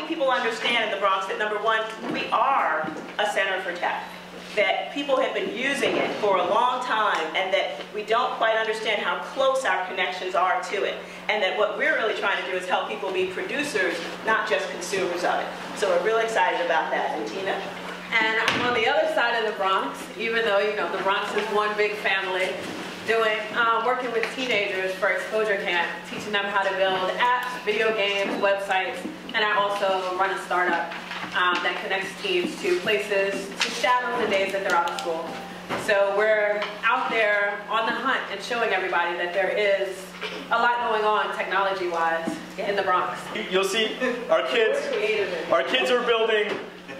people understand in the Bronx that, number one, we are a center for tech, that people have been using it for a long time, and that we don't quite understand how close our connections are to it, and that what we're really trying to do is help people be producers, not just consumers of it. So we're really excited about that. And Tina? And I'm on the other side of the Bronx, even though, you know, the Bronx is one big family, working with teenagers for Exposure Camp, teaching them how to build apps, video games, websites, and I also run a startup that connects teens to places to shadow the days that they're out of school. So we're out there on the hunt and showing everybody that there is a lot going on technology-wise in the Bronx. You'll see our kids are building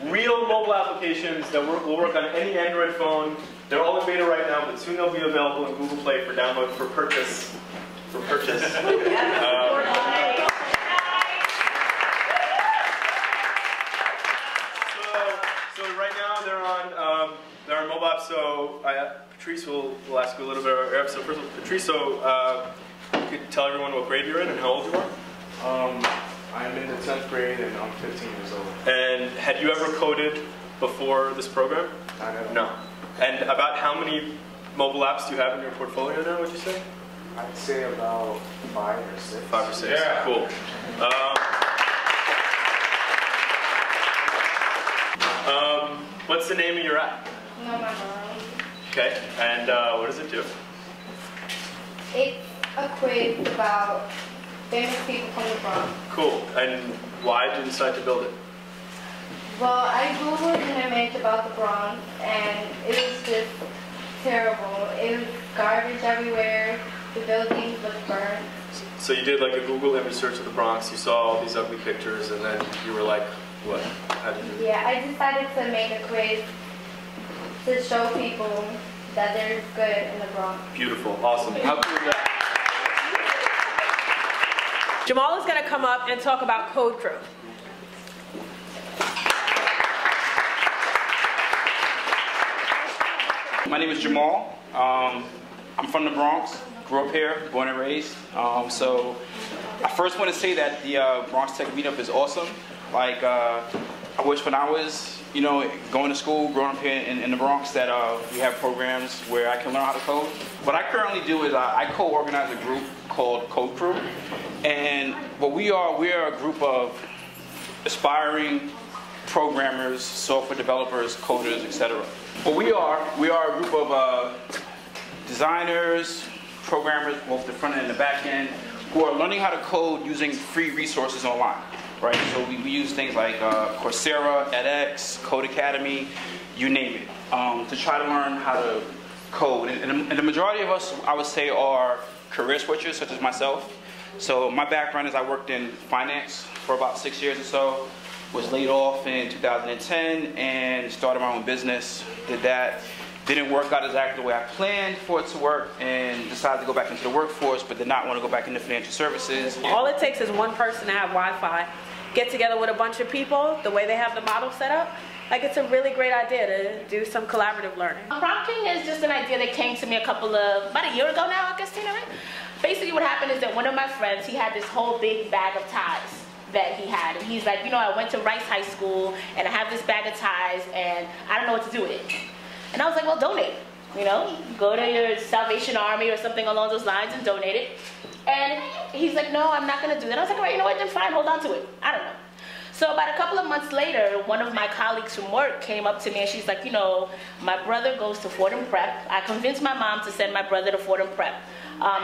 real mobile applications that will work on any Android phone. They're all in beta right now, but soon they'll be available in Google Play for download, for purchase. So right now they're on mobile apps. So Patrice will ask you a little bit about your app. So first of all, Patrice, you could tell everyone what grade you're in and how old you are. I'm in the 10th grade and I'm 15 years old. And had you ever coded before this program? I never. No. And about how many mobile apps do you have in your portfolio now, would you say? I'd say about 5 or 6. 5 or 6, yeah. Cool. What's the name of your app? No, my mom. Okay, and what does it do? It's a quiz about famous people from the Bronx. Cool, and why did you decide to build it? Well, I Googled an image about the Bronx, and it was just terrible. It was garbage everywhere. The buildings looked burnt. So you did like a Google image search of the Bronx, you saw all these ugly pictures, and then you were like, what? How did you? Yeah, I decided to make a quiz to show people that there's good in the Bronx. Beautiful, awesome. How cool is that? Jamal is going to come up and talk about Code Crew. My name is Jamal. I'm from the Bronx, grew up here, born and raised. So I first want to say that the Bronx Tech MeetUp is awesome. Like, I wish when I was, going to school, growing up here in the Bronx, that we have programs where I can learn how to code. What I currently do is I co-organize a group called Code Crew. And what we are a group of aspiring programmers, software developers, coders, etc. What we are a group of designers, programmers, both the front end and the back end, who are learning how to code using free resources online, right? So we use things like Coursera, edX, Code Academy, you name it, to try to learn how to code. And the majority of us, I would say, are career switchers, such as myself. So my background is I worked in finance for about 6 years or so, was laid off in 2010 and started my own business, did that. Didn't work out exactly the way I planned for it to work, and decided to go back into the workforce, but did not want to go back into financial services. All it takes is one person to have Wi-Fi, get together with a bunch of people, the way they have the model set up. Like, it's a really great idea to do some collaborative learning. Prompting is just an idea that came to me about a year ago now, I guess, Tina, right? Basically what happened is that one of my friends, he had this whole big bag of ties that he had, and he's like, I went to Rice High School and I have this bag of ties and I don't know what to do with it. And I was like, well, donate. Go to your Salvation Army or something along those lines and donate it. And he's like, no, I'm not gonna do that. I was like, all right, you know what, then fine, hold on to it. I don't know. So about a couple of months later, one of my colleagues from work came up to me and she's like, my brother goes to Fordham Prep. I convinced my mom to send my brother to Fordham Prep.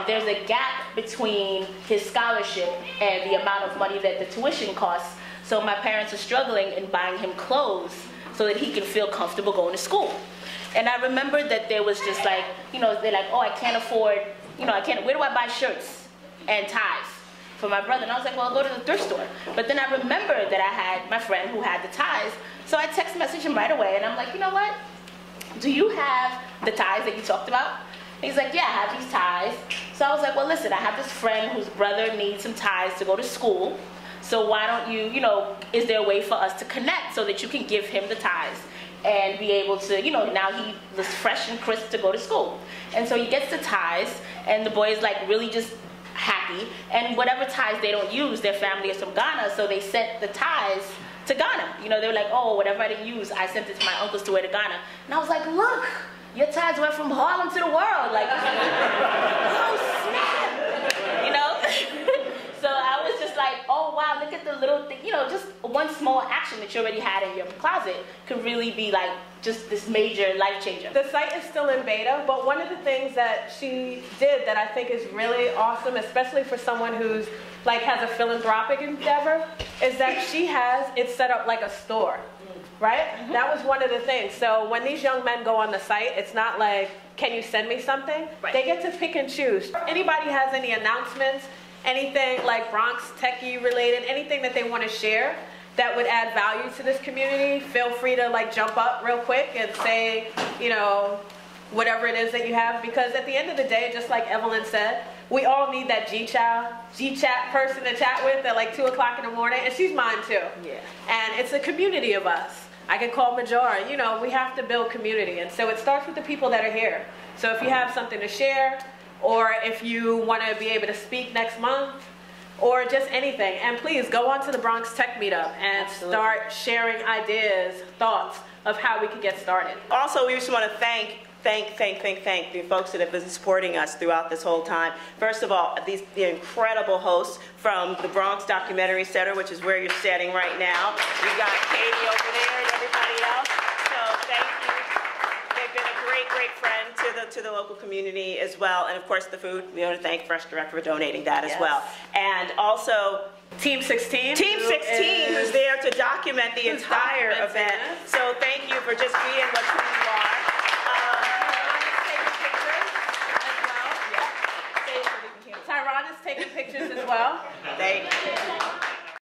There's a gap between his scholarship and the amount of money that the tuition costs. So my parents are struggling in buying him clothes so that he can feel comfortable going to school. And I remembered that there was just like, they're like, oh, I can't afford, where do I buy shirts and ties for my brother? And I was like, well, I'll go to the thrift store. But then I remembered that I had my friend who had the ties. So I text messaged him right away and I'm like, you know what? Do you have the ties that you talked about? And he's like, yeah, I have these ties. So I was like, well, listen, I have this friend whose brother needs some ties to go to school. So why don't you, is there a way for us to connect so that you can give him the ties and be able to, now he was fresh and crisp to go to school. And so he gets the ties, and the boy is like really just happy, and whatever ties they don't use, their family is from Ghana, so they sent the ties to Ghana. You know, they were like, oh, whatever I didn't use, I sent it to my uncles to wear to Ghana. And I was like, look, your ties went from Harlem to the world. Like, oh snap, you know? So I was just like, oh wow, look at the little thing, you know, just one small action that you already had in your closet could really be like just this major life changer. The site is still in beta, but one of the things that she did that I think is really awesome, especially for someone who's like has a philanthropic endeavor, is that she has it set up like a store, right? Mm-hmm. That was one of the things. So when these young men go on the site, it's not like, can you send me something? Right. They get to pick and choose. If anybody has any announcements, anything like Bronx Techie related, anything that they want to share that would add value to this community, feel free to like jump up real quick and say, you know, whatever it is that you have, because at the end of the day, just like Evelyn said, we all need that G-chat person to chat with at like 2 o'clock in the morning, and she's mine too. Yeah. And it's a community of us. I can call Majora, you know, we have to build community, and so it starts with the people that are here. So if you have something to share, or if you want to be able to speak next month, or just anything. And please go on to the Bronx Tech Meetup and start sharing ideas, thoughts of how we can get started. Also, we just want to thank the folks that have been supporting us throughout this whole time. First of all, the incredible hosts from the Bronx Documentary Center, which is where you're standing right now. We got Katie over there and everybody else. So thank you. They've been a great friend to the local community as well. And of course the food, we want to thank Fresh Direct for donating that as well. And also Team 16. Team 16 who's there to document the entire event. So thank you for just being what who you are. Tyron is taking pictures as well. Thank you.